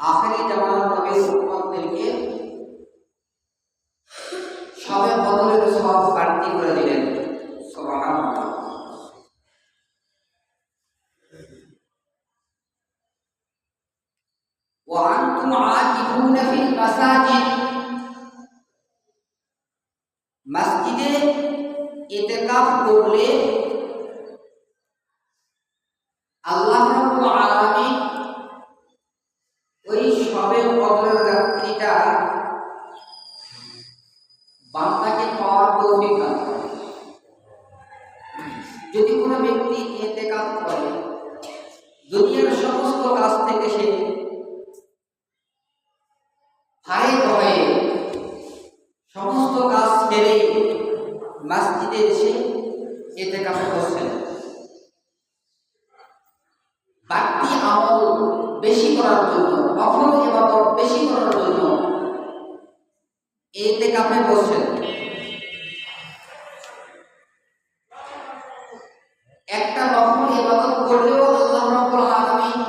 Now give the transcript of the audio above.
আখেরি জামানার নবীর উম্মতদেরকে সবে বদরের সওয়াব বাড়তি করে দিলেন। সুবহানাল্লাহ। ওয়া আনতুম আকিফুনা ফিল মাসাজিদ, মসজিদে ইতিকাফ করলে আল্লাহ রাব্বুল আলামিন ওই সবে বদরের রাত্রিটা বান্দাকে পাওয়ার তৌফিক দান করেন। যদি কোনো ব্যক্তি ইতিকাফ করে, দুনিয়ার সমস্ত কাজ থেকে সে ফারিগ হয়ে সমস্ত কাজ ছেড়ে মসজিদে এসে ইতিকাফে বসেন, বাড়তি আমল বেশি করার জন্য, নফল ইবাদত বেশি করার জন্য ইতিকাফে বসেন। একটা নফল ইবাদত করলেও আল্লাহ রাব্বুল আলামিন